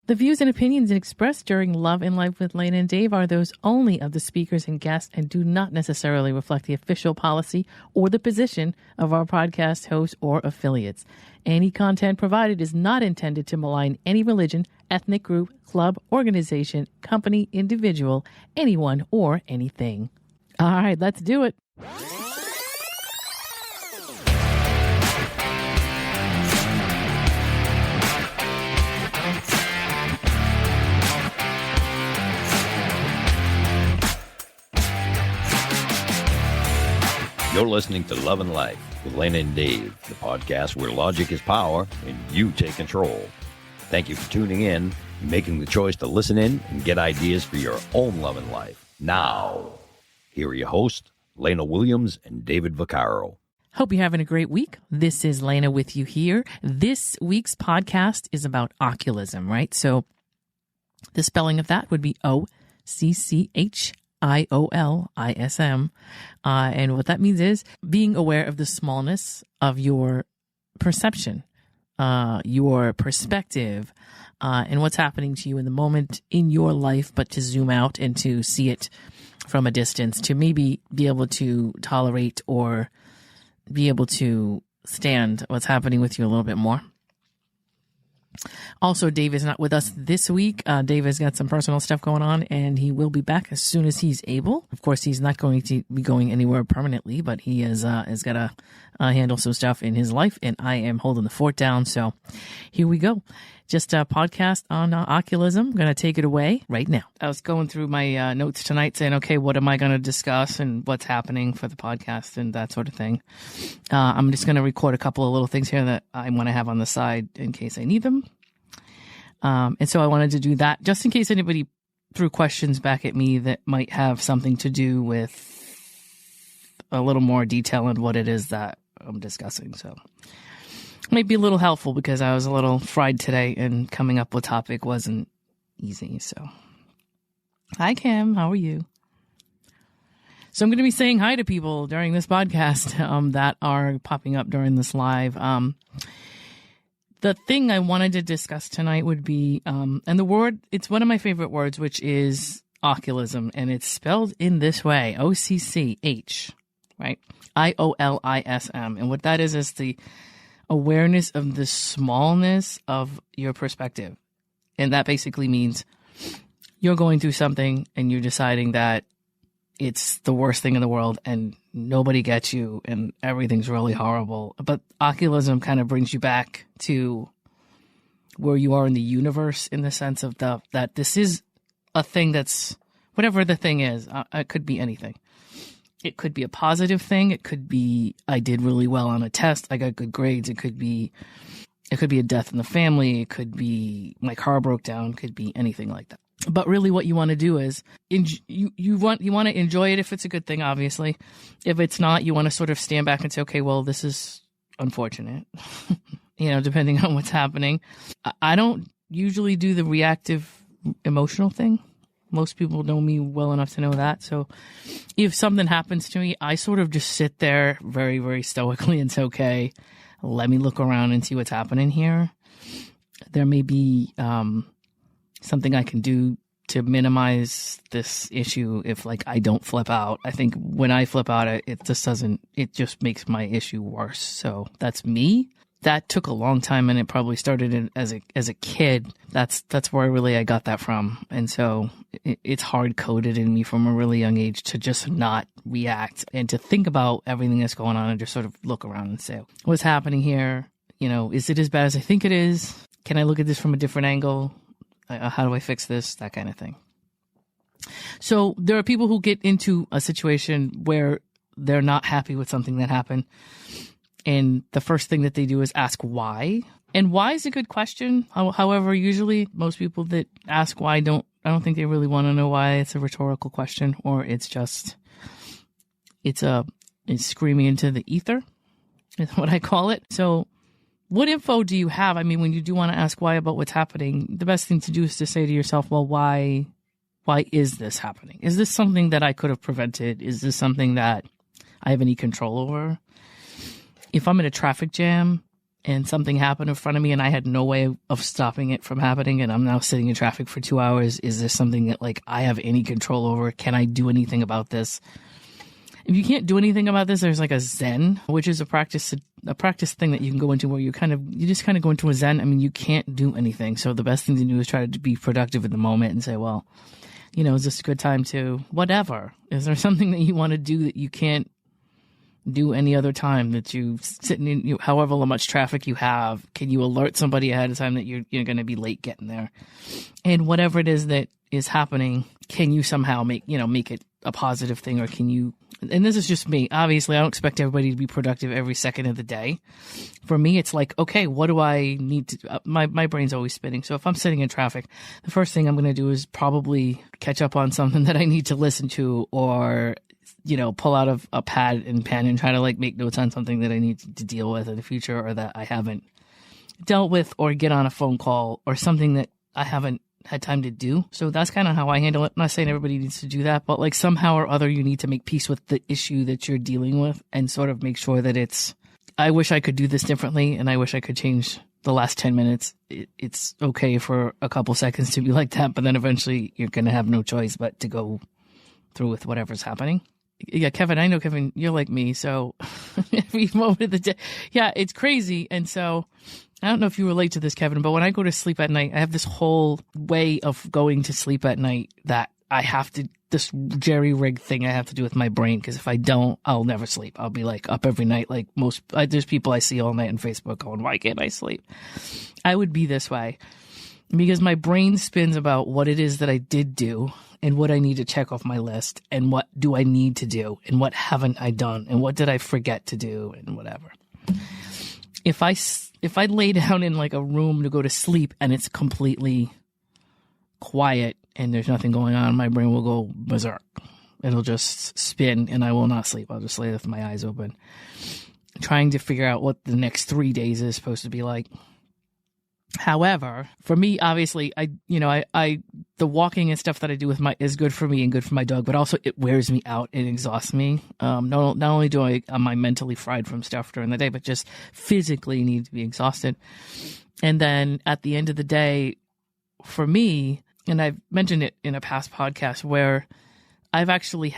The views and opinions expressed during Love and Life with Lana and Dave are those only of the speakers and guests and do not necessarily reflect the official policy or the position of our podcast hosts or affiliates. Any content provided is not intended to malign any religion, ethnic group, club, organization, company, individual, anyone, or anything. All right, let's do it. You're listening to Love and Life with Lana and Dave, the podcast where logic is power and you take control. Thank you for tuning in and making the choice to listen in and get ideas for your own love and life. Now, here are your hosts, Lana Williams and David Vaccaro. Hope you're having a great week. This is Lana with you here. This week's podcast is about occhiolism, right? So the spelling of that would be Occhiolism. And what that means is being aware of the smallness of your perception, your perspective, and what's happening to you in the moment in your life, but to zoom out and to see it from a distance, to maybe be able to tolerate or be able to stand what's happening with you a little bit more. Also, Dave is not with us this week. Dave has got some personal stuff going on, and he will be back as soon as he's able. Of course, he's not going to be going anywhere permanently, but he has got to handle some stuff in his life, and I am holding the fort down. So here we go. Just a podcast on occhiolism. I'm going to take it away right now. I was going through my notes tonight saying, okay, what am I going to discuss and what's happening for the podcast and that sort of thing. I'm just going to record a couple of little things here that I want to have on the side in case I need them. And so I wanted to do that just in case anybody threw questions back at me that might have something to do with a little more detail on what it is that I'm discussing. So might be a little helpful because I was a little fried today and coming up with a topic wasn't easy. So hi, Kim. How are you? So I'm going to be saying hi to people during this podcast that are popping up during this live. The thing I wanted to discuss tonight would be, and the word, it's one of my favorite words, which is occhiolism, and it's spelled in this way, O-C-C-H, right? I-O-L-I-S-M. And what that is the awareness of the smallness of your perspective. And that basically means you're going through something and you're deciding that it's the worst thing in the world and nobody gets you and everything's really horrible. But occhiolism kind of brings you back to where you are in the universe in the sense of that this is a thing that's, whatever the thing is, it could be anything. It could be a positive thing. It could be, I did really well on a test. I got good grades. It could be a death in the family. It could be my car broke down. It could be anything like that. But really what you want to do is you want to enjoy it if it's a good thing, obviously. If it's not, you want to sort of stand back and say, okay, well, this is unfortunate, depending on what's happening. I don't usually do the reactive emotional thing. Most people know me well enough to know that. So if something happens to me, I sort of just sit there very, very stoically and say, okay, let me look around and see what's happening here. There may be something I can do to minimize this issue if I don't flip out. I think when I flip out, it just makes my issue worse. So that's me. That took a long time, and it probably started as a kid. That's where I got that from. And so it's hard coded in me from a really young age to just not react and to think about everything that's going on and just sort of look around and say, what's happening here? Is it as bad as I think it is? Can I look at this from a different angle? How do I fix this? That kind of thing. So there are people who get into a situation where they're not happy with something that happened. And the first thing that they do is ask why. And why is a good question. However, usually most people that ask why I don't think they really want to know why. It's a rhetorical question, or it's screaming into the ether is what I call it. So what info do you have? I mean, when you do want to ask why about what's happening, the best thing to do is to say to yourself, well, why is this happening? Is this something that I could have prevented? Is this something that I have any control over? If I'm in a traffic jam and something happened in front of me and I had no way of stopping it from happening, and I'm now sitting in traffic for 2 hours, is this something that like I have any control over? Can I do anything about this? If you can't do anything about this, there's like a Zen, which is a practice thing that you can go into where you just kind of go into a Zen. I mean, you can't do anything. So the best thing to do is try to be productive in the moment and say, well, you know, is this a good time to whatever? Is there something that you want to do that you can't do any other time, that you sitting in however much traffic you have? Can you alert somebody ahead of time that you're going to be late getting there? And whatever it is that is happening, can you somehow make it a positive thing, or can you, and this is just me, obviously I don't expect everybody to be productive every second of the day. For me, it's like, okay, what do I need to, my brain's always spinning. So if I'm sitting in traffic, the first thing I'm going to do is probably catch up on something that I need to listen to, or, you know, pull out a pad and pen and try to like make notes on something that I need to deal with in the future, or that I haven't dealt with, or get on a phone call, or something that I haven't had time to do. So that's kind of how I handle it. I'm not saying everybody needs to do that, but like somehow or other you need to make peace with the issue that you're dealing with and sort of make sure that it's, I wish I could do this differently and I wish I could change the last 10 minutes. It's okay for a couple seconds to be like that, but then eventually you're going to have no choice but to go through with whatever's happening. Yeah, Kevin, I know, Kevin, you're like me. So every moment of the day, yeah, it's crazy. And so I don't know if you relate to this, Kevin, but when I go to sleep at night, I have this whole way of going to sleep at night that I have to, this jerry-rigged thing I have to do with my brain, because if I don't, I'll never sleep. I'll be like up every night, like there's people I see all night on Facebook going, why can't I sleep? I would be this way because my brain spins about what it is that I did do and what I need to check off my list, and what do I need to do, and what haven't I done, and what did I forget to do, and whatever. If I lay down in like a room to go to sleep and it's completely quiet and there's nothing going on, my brain will go berserk. It'll just spin and I will not sleep. I'll just lay with my eyes open, trying to figure out what the next 3 days is supposed to be like. However, for me, obviously, the walking and stuff that I do is good for me and good for my dog, but also it wears me out and exhausts me. Not only am I mentally fried from stuff during the day, but just physically need to be exhausted. And then at the end of the day, for me, and I've mentioned it in a past podcast, where I've actually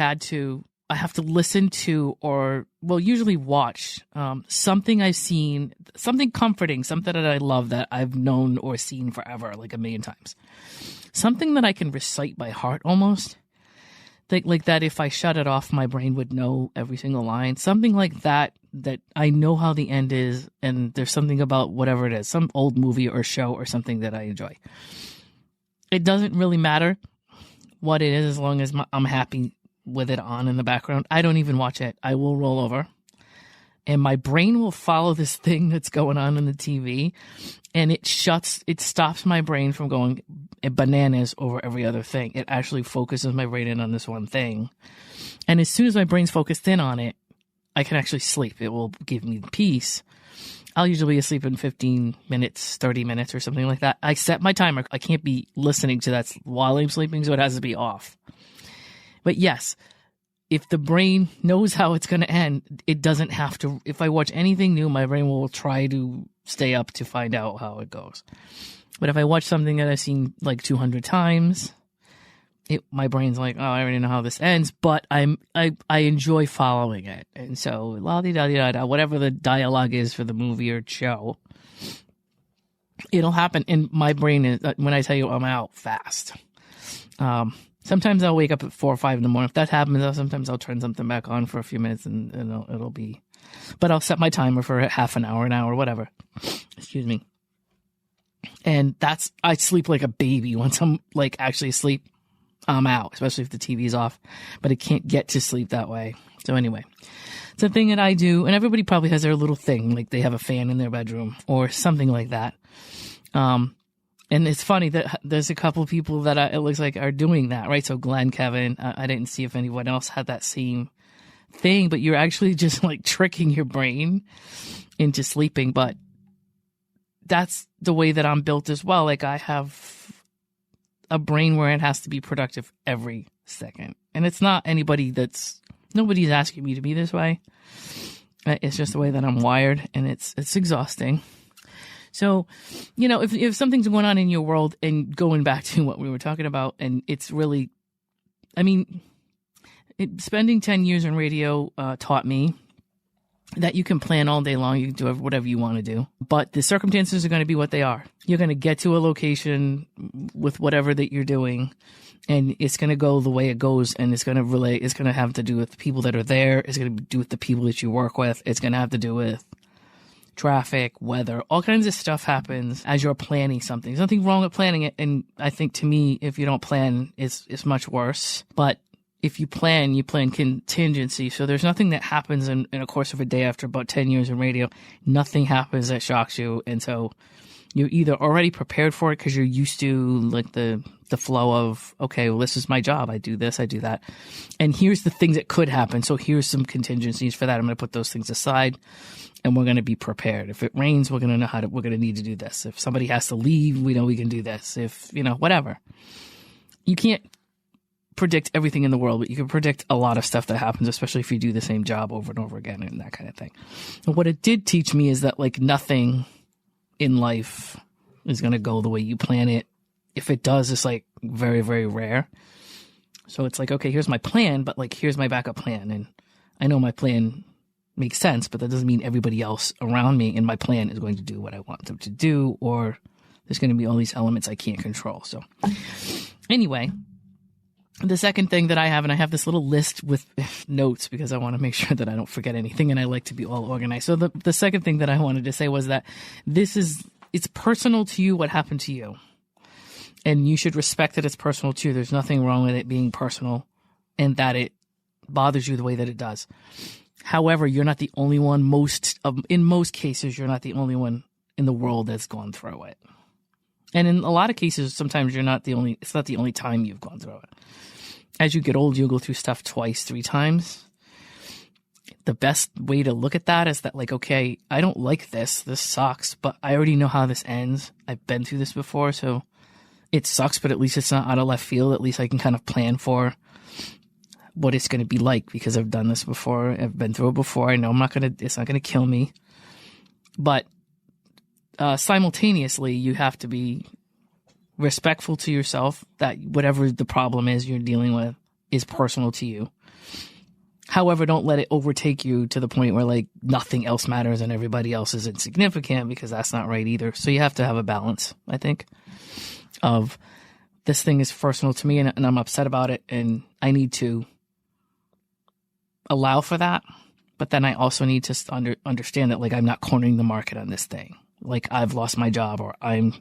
I have to listen to, or usually watch something I've seen, something comforting, something that I love that I've known or seen forever, like a million times. Something that I can recite by heart almost. Like that if I shut it off, my brain would know every single line. Something like that I know how the end is, and there's something about whatever it is, some old movie or show or something that I enjoy. It doesn't really matter what it is as long as I'm happy with it on in the background. I don't even watch it. I will roll over and my brain will follow this thing that's going on in the TV, and it stops my brain from going bananas over every other thing. It actually focuses my brain in on this one thing. And as soon as my brain's focused in on it, I can actually sleep. It will give me peace. I'll usually be asleep in 15 minutes, 30 minutes or something like that. I set my timer. I can't be listening to that while I'm sleeping, so it has to be off. But yes, if the brain knows how it's going to end, it doesn't have to. If I watch anything new, my brain will try to stay up to find out how it goes. But if I watch something that I've seen like 200 times, my brain's like, oh, I already know how this ends, but I enjoy following it. And so, la-di-da-di-da-da, whatever the dialogue is for the movie or show, it'll happen. And my brain is, when I tell you I'm out, fast. Sometimes I'll wake up at 4 or 5 in the morning. If that happens, sometimes I'll turn something back on for a few minutes and it'll be, but I'll set my timer for half an hour, whatever. Excuse me. And I sleep like a baby. Once I'm like actually asleep, I'm out, especially if the TV's off, but I can't get to sleep that way. So anyway, it's a thing that I do, and everybody probably has their little thing, like they have a fan in their bedroom or something like that. And it's funny that there's a couple of people that it looks like are doing that, right? So Glenn, Kevin, I didn't see if anyone else had that same thing, but you're actually just like tricking your brain into sleeping. But that's the way that I'm built as well. Like I have a brain where it has to be productive every second. And it's not nobody's asking me to be this way. It's just the way that I'm wired, and it's exhausting. So, if something's going on in your world, and going back to what we were talking about, and it's really, spending 10 years in radio taught me that you can plan all day long. You can do whatever you want to do, but the circumstances are going to be what they are. You're going to get to a location with whatever that you're doing, and it's going to go the way it goes, and it's going to have to do with the people that are there. It's going to do with the people that you work with. It's going to have to do with traffic, weather, all kinds of stuff happens as you're planning something. There's nothing wrong with planning it. And I think, to me, if you don't plan, it's much worse. But if you plan contingency. So there's nothing that happens in a course of a day after about 10 years in radio. Nothing happens that shocks you. And so you're either already prepared for it because you're used to like the flow of, okay, well, this is my job. I do this, I do that. And here's the things that could happen. So here's some contingencies for that. I'm going to put those things aside, and we're going to be prepared. If it rains, we're going to know we're going to need to do this. If somebody has to leave, we know we can do this. If, whatever. You can't predict everything in the world, but you can predict a lot of stuff that happens, especially if you do the same job over and over again and that kind of thing. And what it did teach me is that like nothing in life is going to go the way you plan it. If it does, it's like very, very rare. So it's like, okay, here's my plan, but like, here's my backup plan. And I know my plan makes sense, but that doesn't mean everybody else around me in my plan is going to do what I want them to do, or there's going to be all these elements I can't control. So anyway, the second thing that I have, and I have this little list with notes because I want to make sure that I don't forget anything, and I like to be all organized. So the second thing that I wanted to say was that it's personal to you what happened to you. And you should respect that it's personal to you. There's nothing wrong with it being personal and that it bothers you the way that it does. However, you're not the only one. In most cases, you're not the only one in the world that's gone through it. And in a lot of cases, sometimes it's not the only time you've gone through it. As you get old, you'll go through stuff twice, 3 times. The best way to look at that is that, like, okay, I don't like this. This sucks, but I already know how this ends. I've been through this before, so it sucks, but at least it's not out of left field. At least I can kind of plan for what it's going to be like because I've done this before. I've been through it before. I know it's not going to kill me. But simultaneously, you have to be respectful to yourself that whatever the problem is you're dealing with is personal to you. However, don't let it overtake you to the point where like nothing else matters and everybody else is insignificant, because that's not right either. So you have to have a balance, I think, of this thing is personal to me and I'm upset about it and I need to allow for that. But then I also need to understand that like I'm not cornering the market on this thing. Like I've lost my job, or I'm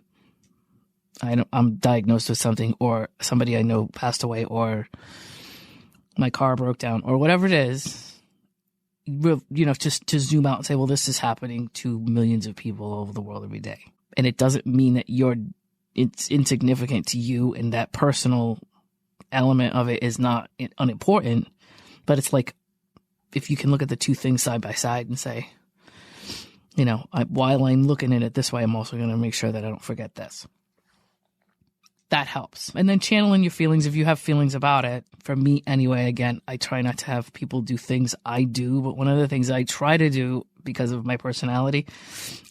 diagnosed with something, or somebody I know passed away, or my car broke down, or whatever it is. Just to zoom out and say, well, this is happening to millions of people all over the world every day. And it doesn't mean that it's insignificant to you, and that personal element of it is not unimportant. But it's like, if you can look at the two things side by side and say, while I'm looking at it this way, I'm also going to make sure that I don't forget this. That helps. And then channeling your feelings, if you have feelings about it. For me, anyway, again, I try not to have people do things I do. But one of the things I try to do, because of my personality,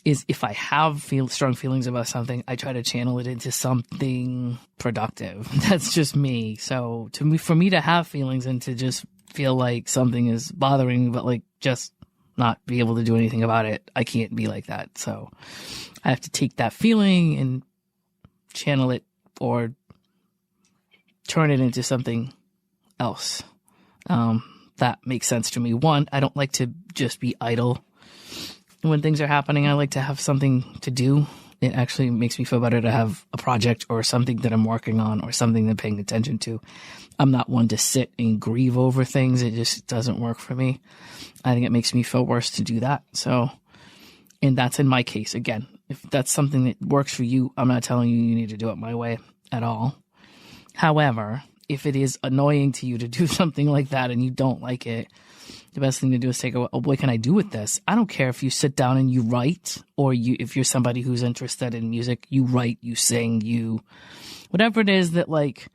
is if I have strong feelings about something, I try to channel it into something productive. That's just me. So for me to have feelings and to just feel like something is bothering me, but like just not be able to do anything about it, I can't be like that. So I have to take that feeling and channel it or turn it into something else. That makes sense to me. One, I don't like to just be idle when things are happening. I like to have something to do. It actually makes me feel better to have a project or something that I'm working on or something that I'm paying attention to. I'm not one to sit and grieve over things. It just doesn't work for me. I think it makes me feel worse to do that. So, and that's in my case. Again, if that's something that works for you, I'm not telling you need to do it my way at all. However, if it is annoying to you to do something like that and you don't like it, the best thing to do is take what can I do with this? I don't care if you sit down and you write, or if you're somebody who's interested in music, you write, you sing, whatever it is that like,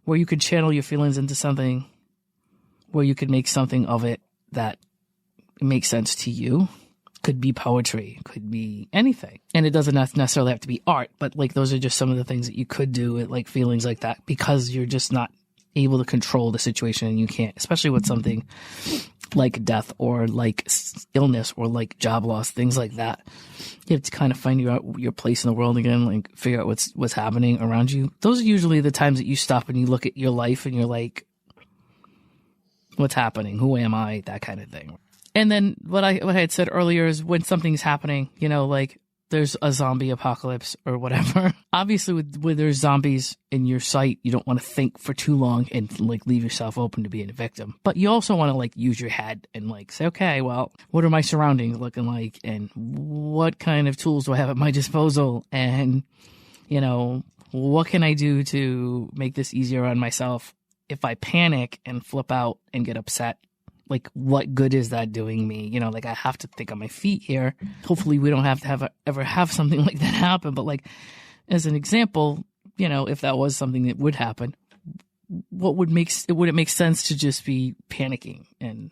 where you could channel your feelings into something, where you could make something of it that makes sense to you. Could be poetry, could be anything. And it doesn't necessarily have to be art, but like those are just some of the things that you could do with like feelings like that, because you're just not able to control the situation, and you can't, especially with something like death or like illness or like job loss, things like that. You have to kind of find your place in the world again, like figure out what's happening around you. Those are usually the times that you stop and you look at your life and you're like, what's happening? Who am I? That kind of thing. And then what I had said earlier is when something's happening, you know, like there's a zombie apocalypse or whatever. Obviously, when there's zombies in your sight, you don't want to think for too long and like leave yourself open to being a victim. But you also want to like use your head and like say, okay, well, what are my surroundings looking like, and what kind of tools do I have at my disposal, and you know, what can I do to make this easier on myself? If I panic and flip out and get upset, like, what good is that doing me? You know, like, I have to think on my feet here. Hopefully we don't have to ever have something like that happen. But, like, as an example, you know, if that was something that would happen, would it make sense to just be panicking and,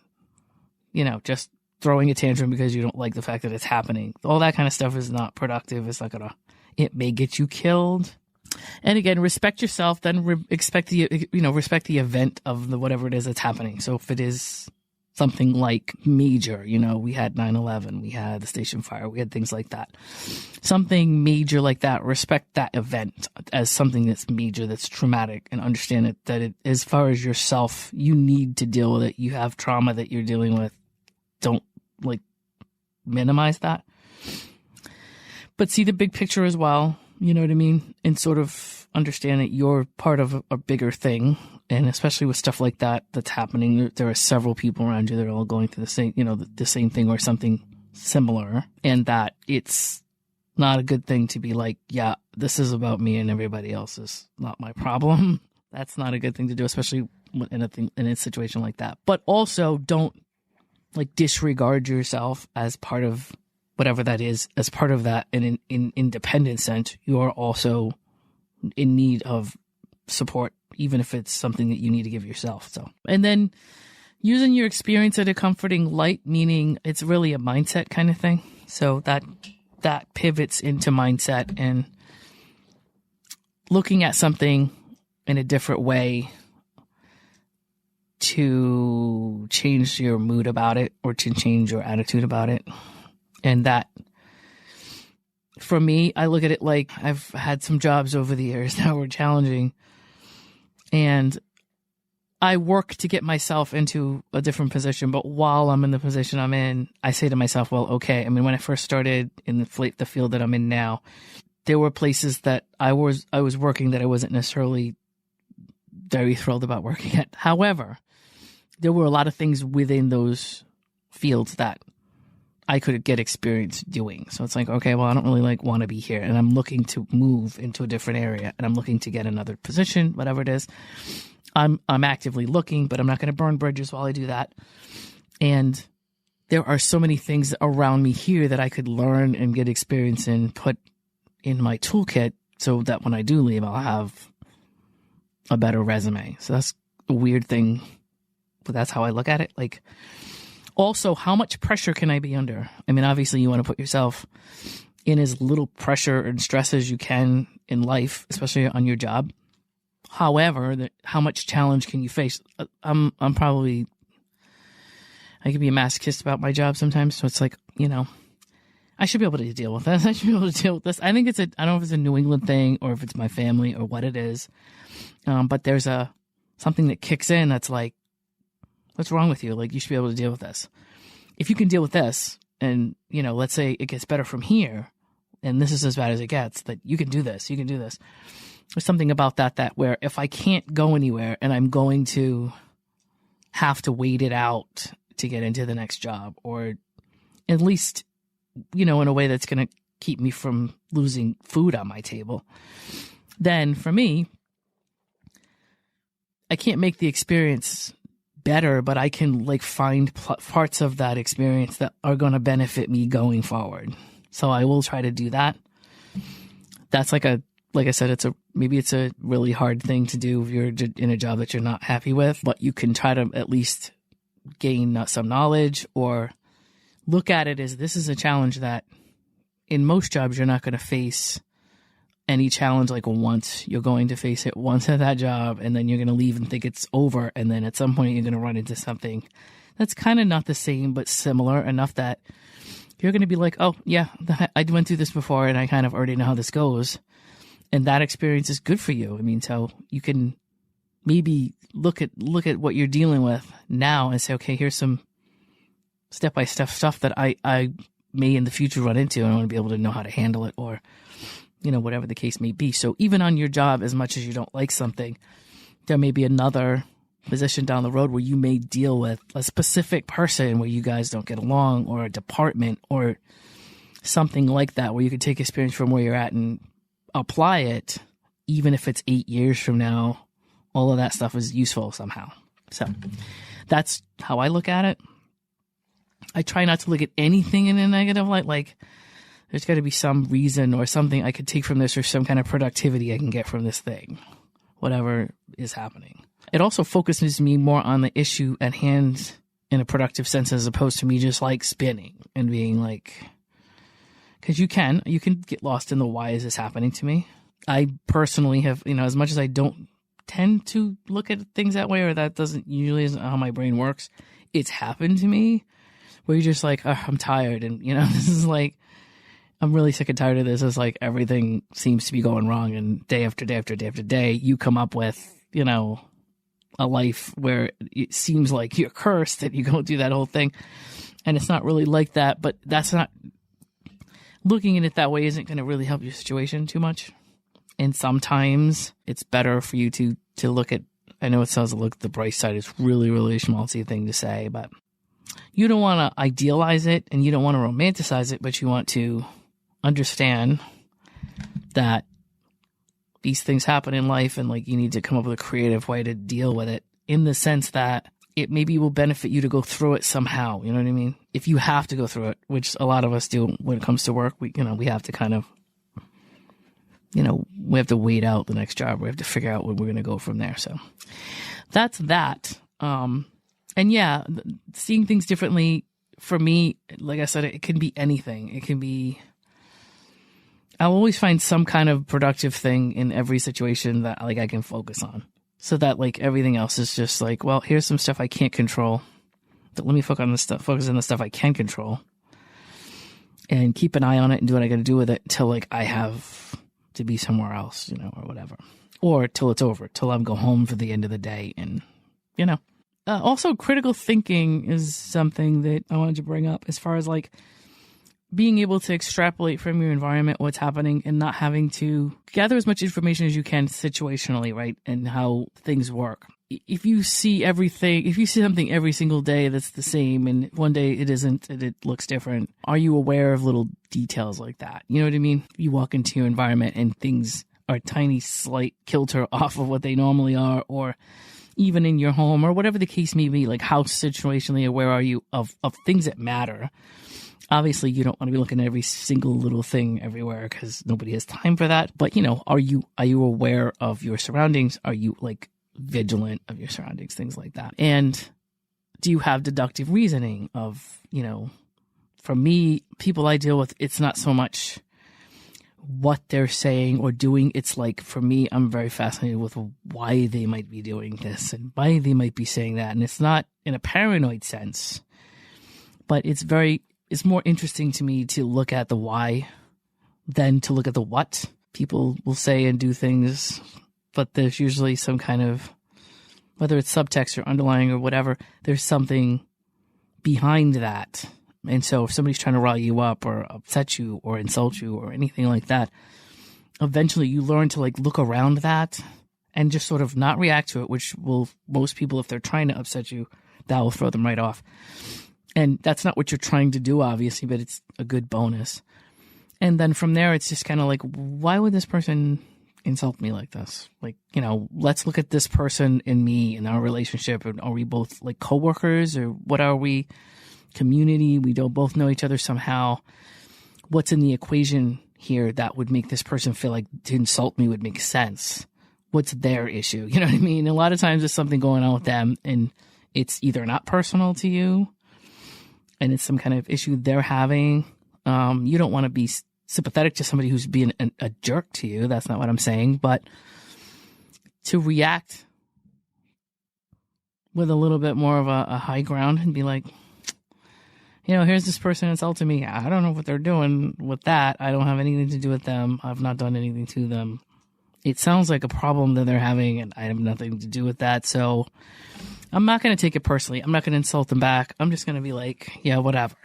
you know, just throwing a tantrum because you don't like the fact that it's happening? All that kind of stuff is not productive. It's not it may get you killed. And again, respect yourself, then respect the event of the whatever it is that's happening. So if it is something like major, you know, we had 9/11, we had the station fire, we had things like that. Something major like that, respect that event as something that's major, that's traumatic, and understand that as far as yourself, you need to deal with it. You have trauma that you're dealing with. Don't like minimize that. But see the big picture as well. You know what I mean? And sort of understand that you're part of a bigger thing. And especially with stuff like that that's happening, there are several people around you that are all going through the same, you know, the same thing or something similar. And that it's not a good thing to be like, yeah, this is about me and everybody else is not my problem. That's not a good thing to do, especially in a situation like that. But also don't like disregard yourself as part of whatever that is. As part of that, and in independent sense, you are also in need of support, even if it's something that you need to give yourself. So, and then using your experience at a comforting light, meaning it's really a mindset kind of thing. So that pivots into mindset and looking at something in a different way to change your mood about it or to change your attitude about it. And that, for me, I look at it like I've had some jobs over the years that were challenging, and I work to get myself into a different position. But while I'm in the position I'm in, I say to myself, well, okay. I mean, when I first started in the field that I'm in now, there were places that I was working that I wasn't necessarily very thrilled about working at. However, there were a lot of things within those fields that I could get experience doing. So it's like, okay, well, I don't really want to be here, and I'm looking to move into a different area, and I'm looking to get another position, whatever it is. I'm actively looking, but I'm not going to burn bridges while I do that. And there are so many things around me here that I could learn and get experience in, put in my toolkit, so that when I do leave, I'll have a better resume. So that's a weird thing, but that's how I look at it. Like, also, how much pressure can I be under? I mean, obviously, you want to put yourself in as little pressure and stress as you can in life, especially on your job. However, how much challenge can you face? I can be a masochist about my job sometimes. So it's like, you know, I should be able to deal with this. I should be able to deal with this. I think I don't know if it's a New England thing or if it's my family or what it is. But there's something that kicks in that's like, what's wrong with you? Like, you should be able to deal with this. If you can deal with this, and, you know, let's say it gets better from here, and this is as bad as it gets, that you can do this, you can do this. There's something about that where if I can't go anywhere and I'm going to have to wait it out to get into the next job, or at least, you know, in a way that's going to keep me from losing food on my table, then for me, I can't make the experience better, but I can like find parts of that experience that are going to benefit me going forward. So I will try to do that. That's like I said, maybe it's a really hard thing to do if you're in a job that you're not happy with, but you can try to at least gain some knowledge or look at it as this is a challenge that in most jobs you're not going to face any challenge like once. You're going to face it once at that job, and then you're going to leave and think it's over, and then at some point you're going to run into something that's kind of not the same but similar enough that you're going to be like, oh yeah, I went through this before and I kind of already know how this goes, and that experience is good for you. I mean, so you can maybe look at what you're dealing with now and say, okay, here's some step-by-step stuff that I may in the future run into, and I want to be able to know how to handle it, or whatever the case may be. So even on your job, as much as you don't like something, there may be another position down the road where you may deal with a specific person where you guys don't get along, or a department or something like that, where you could take experience from where you're at and apply it. Even if it's 8 years from now, all of that stuff is useful somehow. So that's how I look at it. I try not to look at anything in a negative light. Like, there's got to be some reason or something I could take from this, or some kind of productivity I can get from this thing, whatever is happening. It also focuses me more on the issue at hand in a productive sense, as opposed to me just like spinning and being like, because you can get lost in the why is this happening to me. I personally have, as much as I don't tend to look at things that way, or that doesn't usually isn't how my brain works, it's happened to me where you're just like, oh, I'm tired, and this is like, I'm really sick and tired of this. It's like everything seems to be going wrong, and day after day after day after day, you come up with, a life where it seems like you're cursed and you go through that whole thing. And it's not really like that, but that's not, looking at it that way isn't going to really help your situation too much. And sometimes it's better for you to look at, I know it sounds like the bright side is really, really a schmaltzy thing to say, but you don't want to idealize it and you don't want to romanticize it, but you want to understand that these things happen in life, and like you need to come up with a creative way to deal with it, in the sense that it maybe will benefit you to go through it somehow. You know what I mean? If you have to go through it, which a lot of us do when it comes to work, we have to kind of, we have to wait out the next job. We have to figure out where we're going to go from there. So that's that. And yeah, seeing things differently for me, like I said, it can be anything. It can be, I'll always find some kind of productive thing in every situation that like I can focus on, so that like everything else is just like, well, here's some stuff I can't control, but let me focus on the stuff I can control, and keep an eye on it and do what I got to do with it till like I have to be somewhere else, or whatever, or till it's over, till I'm go home for the end of the day. And also critical thinking is something that I wanted to bring up, as far as like being able to extrapolate from your environment what's happening, and not having to gather as much information as you can situationally, right? And how things work. If you see something every single day that's the same, and one day it isn't, and it looks different, are you aware of little details like that? You know what I mean? You walk into your environment and things are tiny, slight kilter off of what they normally are, or even in your home, or whatever the case may be, like how situationally aware are you of things that matter? Obviously, you don't want to be looking at every single little thing everywhere, because nobody has time for that. But, are you aware of your surroundings? Are you like vigilant of your surroundings? Things like that. And do you have deductive reasoning of, for me, people I deal with, it's not so much what they're saying or doing. It's like, for me, I'm very fascinated with why they might be doing this and why they might be saying that. And it's not in a paranoid sense, but it's more interesting to me to look at the why than to look at the what. People will say and do things, but there's usually some kind of, whether it's subtext or underlying or whatever, there's something behind that. And so if somebody's trying to rile you up or upset you or insult you or anything like that, eventually you learn to like look around that and just sort of not react to it, which will, most people, if they're trying to upset you, that will throw them right off. And that's not what you're trying to do, obviously, but it's a good bonus. And then from there, it's just kind of like, why would this person insult me like this? Like, let's look at this person and me and our relationship. And are we both like coworkers, or what are we? Community? We don't both know each other somehow. What's in the equation here that would make this person feel like to insult me would make sense? What's their issue? You know what I mean? A lot of times there's something going on with them, and it's either not personal to you, and it's some kind of issue they're having, you don't want to be sympathetic to somebody who's being a jerk to you. That's not what I'm saying. But to react with a little bit more of a high ground and be like, here's this person insulting me. I don't know what they're doing with that. I don't have anything to do with them. I've not done anything to them. It sounds like a problem that they're having, and I have nothing to do with that. So I'm not going to take it personally. I'm not going to insult them back. I'm just going to be like, yeah, whatever.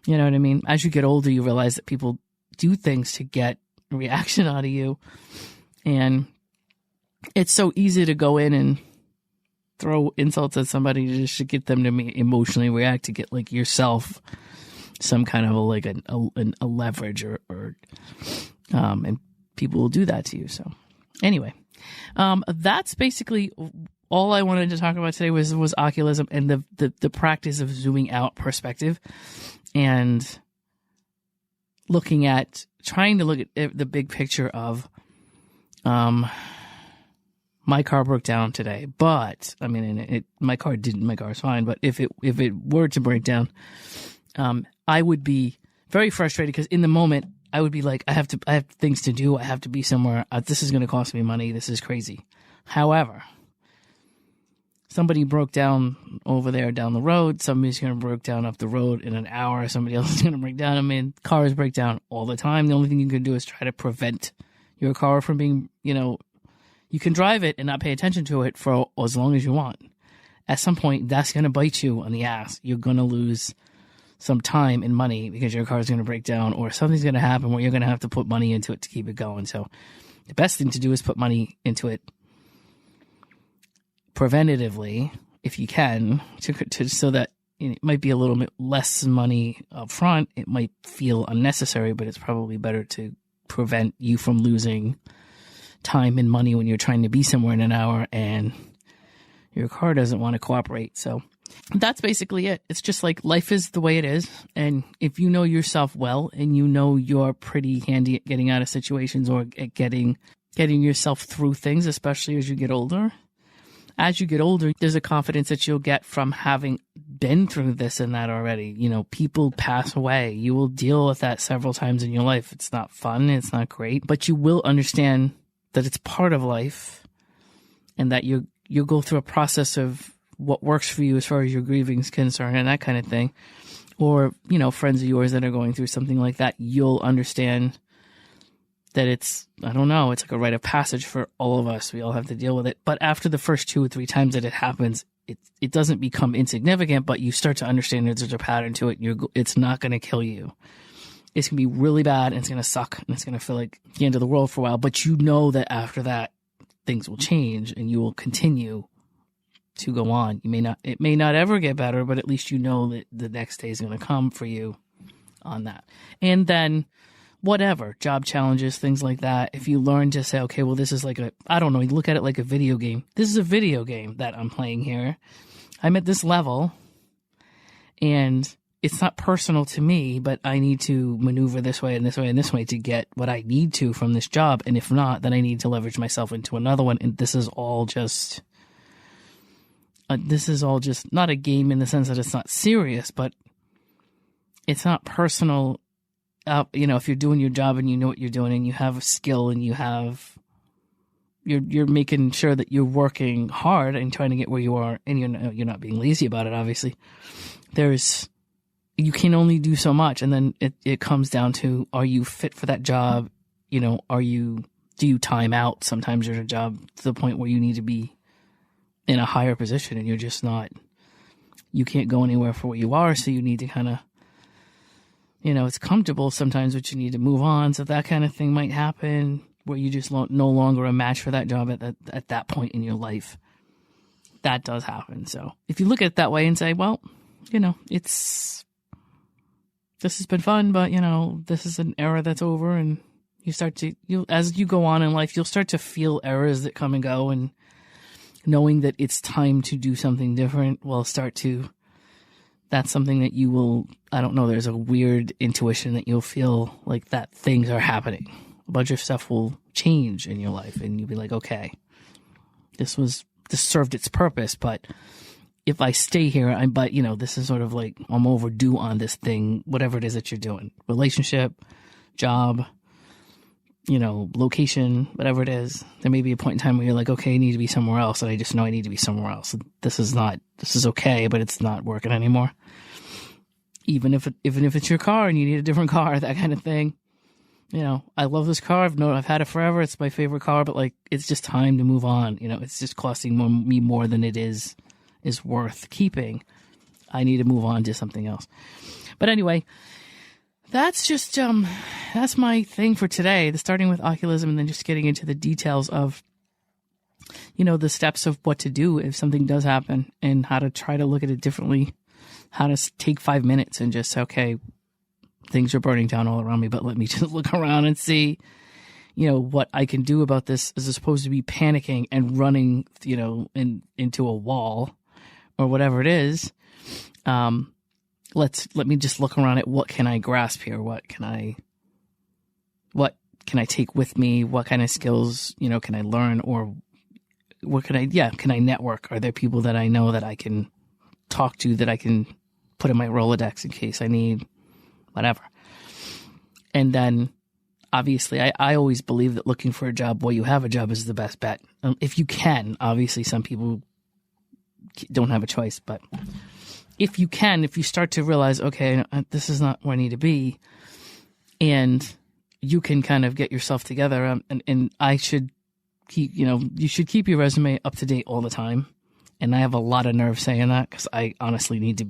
You know what I mean? As you get older, you realize that people do things to get a reaction out of you. And it's so easy to go in and throw insults at somebody just to get them to emotionally react, to get like yourself some kind of a leverage or and people will do that to you. So anyway, that's basically all I wanted to talk about today was Occhiolism and the practice of zooming out perspective and trying to look at the big picture of, my car broke down today, but I mean, my car is fine. But if it were to break down, I would be very frustrated because in the moment I would be like, I have things to do. I have to be somewhere. This is going to cost me money. This is crazy. However, somebody broke down over there down the road. Somebody's going to break down up the road in an hour. Somebody else is going to break down. I mean, cars break down all the time. The only thing you can do is try to prevent your car from being, you can drive it and not pay attention to it for as long as you want. At some point, that's going to bite you on the ass. You're going to lose some time and money because your car is going to break down or something's going to happen where you're going to have to put money into it to keep it going. So the best thing to do is put money into it preventatively, if you can, so that it might be a little bit less money up front. It might feel unnecessary, but it's probably better to prevent you from losing time and money when you're trying to be somewhere in an hour and your car doesn't want to cooperate. So that's basically it. It's just like life is the way it is. And if you know yourself well and you know you're pretty handy at getting out of situations or at getting yourself through things, especially as you get older, there's a confidence that you'll get from having been through this and that already. People pass away. You will deal with that several times in your life. It's not fun. It's not great, but you will understand that it's part of life and that you'll go through a process of what works for you as far as your grieving is concerned and that kind of thing. Or, friends of yours that are going through something like that, you'll understand that it's like a rite of passage for all of us. We all have to deal with it. But after the first 2 or 3 times that it happens, it doesn't become insignificant, but you start to understand that there's a pattern to it. It's not going to kill you. It's going to be really bad and it's going to suck and it's going to feel like the end of the world for a while. But you know that after that, things will change and you will continue to go on. It may not ever get better, but at least you know that the next day is going to come for you on that. And then whatever, job challenges, things like that. If you learn to say, okay, well, this is like look at it like a video game. This is a video game that I'm playing here. I'm at this level and it's not personal to me, but I need to maneuver this way and this way and this way to get what I need to from this job. And if not, then I need to leverage myself into another one. And this is all just not a game in the sense that it's not serious, but it's not personal. If you're doing your job and you know what you're doing and you have a skill and you're making sure that you're working hard and trying to get where you are and you're not being lazy about it, obviously, you can only do so much. And then it comes down to, are you fit for that job? Do you time out? Sometimes there's a job to the point where you need to be in a higher position and you're just not, you can't go anywhere for what you are. So you need to kind of, it's comfortable sometimes, but you need to move on. So that kind of thing might happen where you just no longer a match for that job at that point in your life. That does happen. So if you look at it that way and say, well, this has been fun, but this is an era that's over, and as you go on in life, you'll start to feel eras that come and go, and knowing that it's time to do something different that's something that you will, there's a weird intuition that you'll feel like that things are happening. A bunch of stuff will change in your life and you'll be like, okay, this served its purpose, but if I stay here, but this is sort of like I'm overdue on this thing, whatever it is that you're doing, relationship, job, location, whatever it is. There may be a point in time where you're like, okay, I need to be somewhere else. And I just know I need to be somewhere else. This is okay, but it's not working anymore. Even if it's your car and you need a different car, that kind of thing. I love this car. I've had it forever. It's my favorite car, but like, it's just time to move on. It's just costing me more than it is worth keeping. I need to move on to something else. But anyway, that's just, that's my thing for today. Starting with Occhiolism and then just getting into the details of, the steps of what to do if something does happen and how to try to look at it differently. How to take 5 minutes and just, okay, things are burning down all around me, but let me just look around and see, what I can do about this as opposed to be panicking and running, into a wall or whatever it is. Let me just look around at what can I grasp here? What can I take with me? What kind of skills, can I learn, or what can I network? Are there people that I know that I can talk to, that I can put in my Rolodex in case I need whatever? And then obviously I always believe that looking for a job while you have a job is the best bet. If you can. Obviously some people don't have a choice, but if you start to realize, okay, this is not where I need to be, and you can kind of get yourself together, and I should keep, you should keep your resume up to date all the time. And I have a lot of nerve saying that because I honestly need to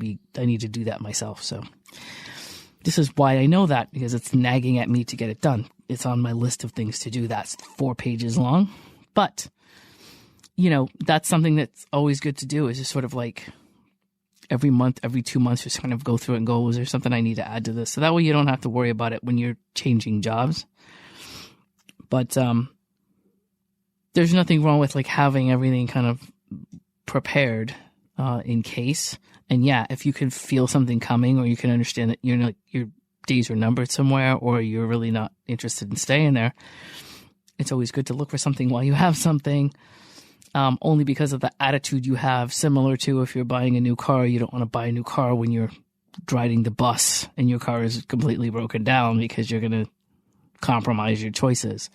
do that myself. So this is why I know that, because it's nagging at me to get it done. It's on my list of things to do. That's 4 pages long. But, that's something that's always good to do, is just sort of like every month, every 2 months, just kind of go through it and go, is there something I need to add to this? So that way you don't have to worry about it when you're changing jobs. But there's nothing wrong with like having everything kind of prepared in case. And yeah, if you can feel something coming, or you can understand that your days are numbered somewhere, or you're really not interested in staying there, it's always good to look for something while you have something. Only because of the attitude you have, similar to if you're buying a new car, you don't want to buy a new car when you're riding the bus and your car is completely broken down, because you're going to compromise your choices.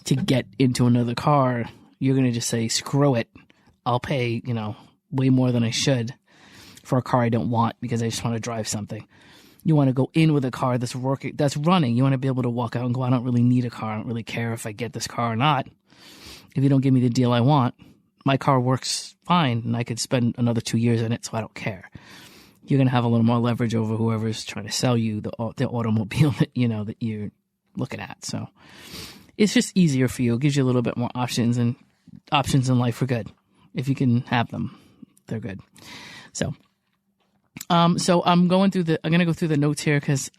To get into another car, you're going to just say, screw it. I'll pay, way more than I should for a car I don't want because I just want to drive something. You want to go in with a car that's running. You want to be able to walk out and go, I don't really need a car. I don't really care if I get this car or not. If you don't give me the deal I want, my car works fine and I could spend another 2 years in it, so I don't care. You're going to have a little more leverage over whoever's trying to sell you the automobile that, that you're looking at. So it's just easier for you. It gives you a little bit more options, and options in life are good. If you can have them, they're good. So I'm going to go through the notes here because,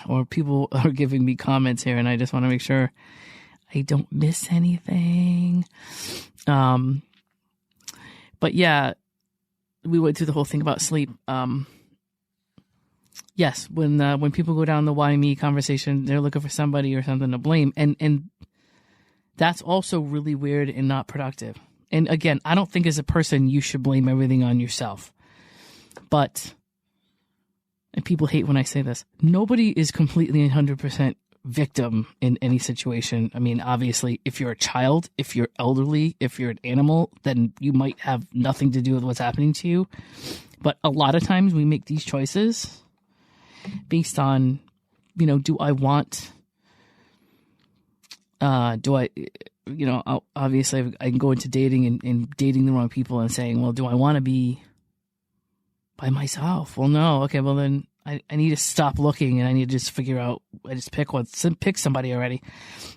or people are giving me comments here, and I just want to make sure I don't miss anything. But yeah, we went through the whole thing about sleep. Yes, when people go down the why me conversation, they're looking for somebody or something to blame, and that's also really weird and not productive. And again, I don't think as a person you should blame everything on yourself. But, and people hate when I say this, nobody is completely 100% victim in any situation. I mean, obviously, if you're a child, if you're elderly, if you're an animal, then you might have nothing to do with what's happening to you. But a lot of times we make these choices based on, do I want, obviously I can go into dating and dating the wrong people and saying, well, do I want to be by myself? Well, no. Okay, well then I need to stop looking and I need to just figure out, I just pick somebody already.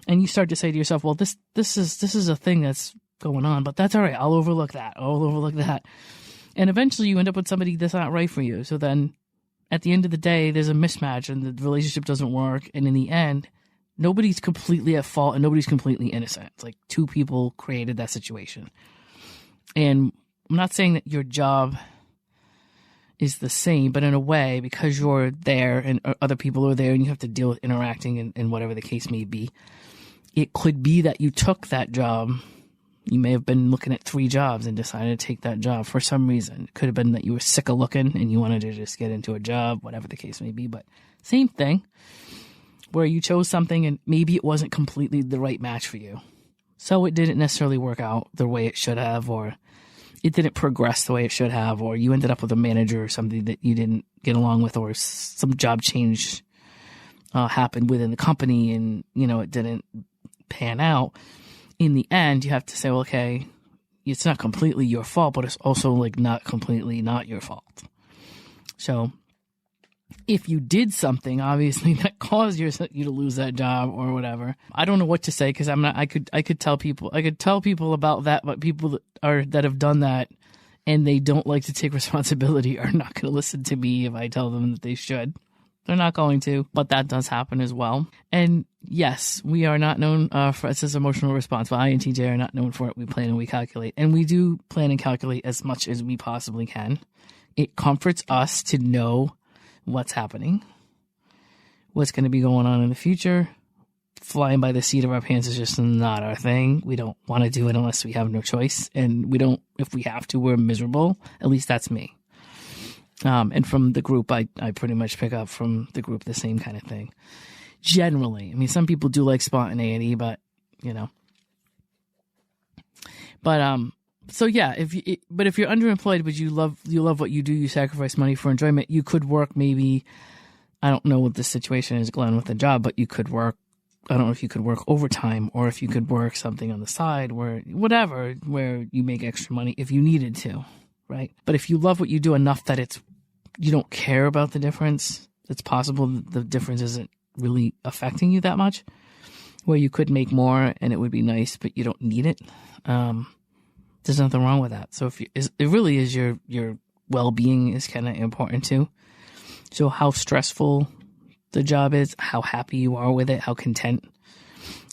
And you start to say to yourself, well, this is a thing that's going on, but that's all right. I'll overlook that. And eventually you end up with somebody that's not right for you. So then at the end of the day, there's a mismatch and the relationship doesn't work. And in the end, nobody's completely at fault and nobody's completely innocent. It's like two people created that situation. And I'm not saying that your job is the same, but in a way, because you're there and other people are there and you have to deal with interacting and whatever the case may be, it could be that you took that job You may have been looking at 3 jobs and decided to take that job for some reason. It could have been that you were sick of looking and you wanted to just get into a job, whatever the case may be. But same thing, where you chose something and maybe it wasn't completely the right match for you. So it didn't necessarily work out the way it should have, or it didn't progress the way it should have, or you ended up with a manager or something that you didn't get along with, or some job change happened within the company and, it didn't pan out. In the end, you have to say, well, okay, it's not completely your fault, but it's also not completely not your fault. So if you did something, obviously, that caused you to lose that job or whatever, I don't know what to say, because I could tell people about that, but people that have done that and they don't like to take responsibility are not going to listen to me if I tell them that they should. They're not going to, but that does happen as well. And yes, we are not known for this emotional response. Well, I and TJ are not known for it. We plan and we calculate. And we do plan and calculate as much as we possibly can. It comforts us to know what's happening, what's going to be going on in the future. Flying by the seat of our pants is just not our thing. We don't want to do it unless we have no choice. And if we have to, we're miserable. At least that's me. And from the group, I pretty much pick up from the group the same kind of thing. Generally. I mean, some people do like spontaneity, but, so yeah, if you're underemployed, but you love what you do, you sacrifice money for enjoyment, you could work maybe, I don't know what the situation is, Glenn, with the job, but you could work, I don't know if you could work overtime, or if you could work something on the side where you make extra money if you needed to, right? But if you love what you do enough that you don't care about the difference, it's possible the difference isn't really affecting you that much, where you could make more and it would be nice, but you don't need it. There's nothing wrong with that. So it really is your well-being is kind of important too. So how stressful the job is, how happy you are with it, how content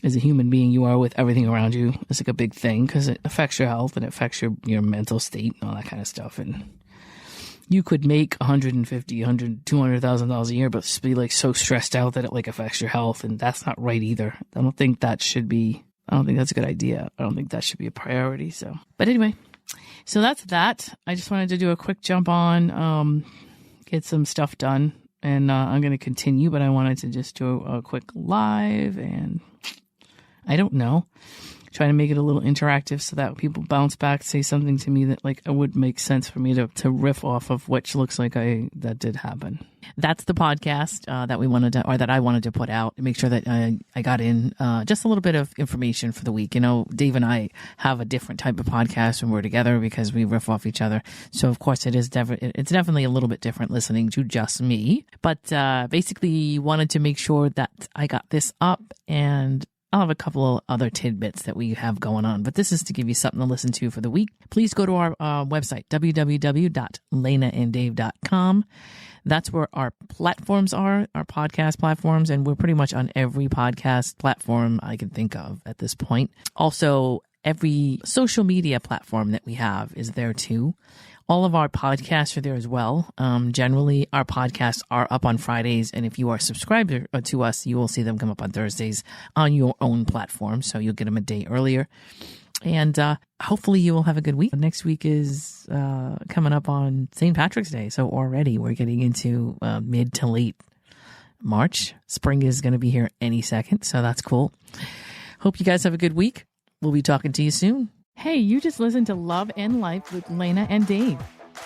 as a human being you are with everything around you is a big thing, because it affects your health and it affects your mental state and all that kind of stuff. And you could make $200,000 a year, but be so stressed out that it affects your health, and that's not right either. I don't think that's a good idea. I don't think that should be a priority. But anyway, so that's that. I just wanted to do a quick jump on, get some stuff done, and I'm going to continue, but I wanted to just do a quick live, and I don't know, trying to make it a little interactive so that people bounce back, say something to me that it would make sense for me to riff off of, which looks like that did happen. That's the podcast that I wanted to put out and make sure that I got in just a little bit of information for the week. Dave and I have a different type of podcast when we're together because we riff off each other. So of course it's definitely a little bit different listening to just me, but basically wanted to make sure that I got this up, and I'll have a couple of other tidbits that we have going on, but this is to give you something to listen to for the week. Please go to our website, www.lanaanddave.com. That's where our platforms are, our podcast platforms, and we're pretty much on every podcast platform I can think of at this point. Also, every social media platform that we have is there too. All of our podcasts are there as well. Generally, our podcasts are up on Fridays, and if you are subscribed to us, you will see them come up on Thursdays on your own platform, so you'll get them a day earlier. And hopefully you will have a good week. Next week is coming up on St. Patrick's Day, so already we're getting into mid to late March. Spring is going to be here any second, so that's cool. Hope you guys have a good week. We'll be talking to you soon. Hey, you just listened to Love and Life with Lana and Dave.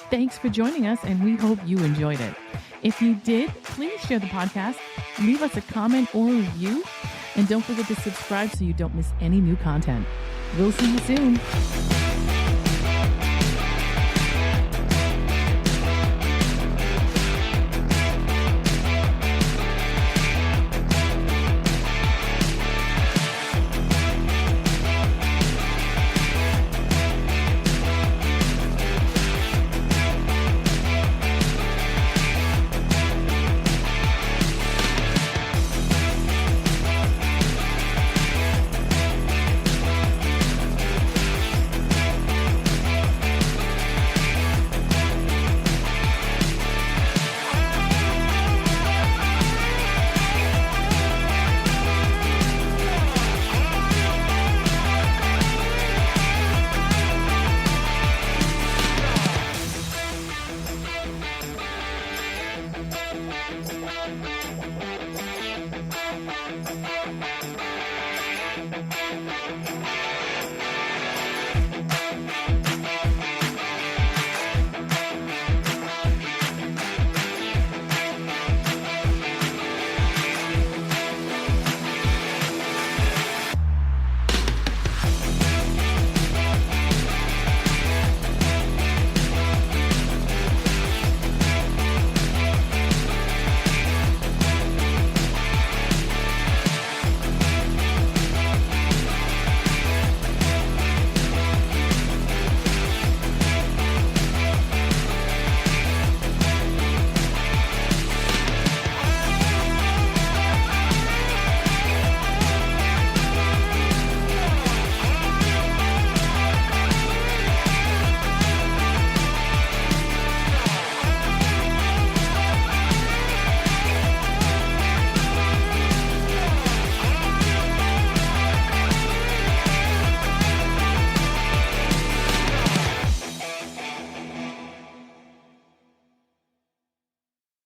Thanks for joining us, and we hope you enjoyed it. If you did, please share the podcast, leave us a comment or review, and don't forget to subscribe so you don't miss any new content. We'll see you soon.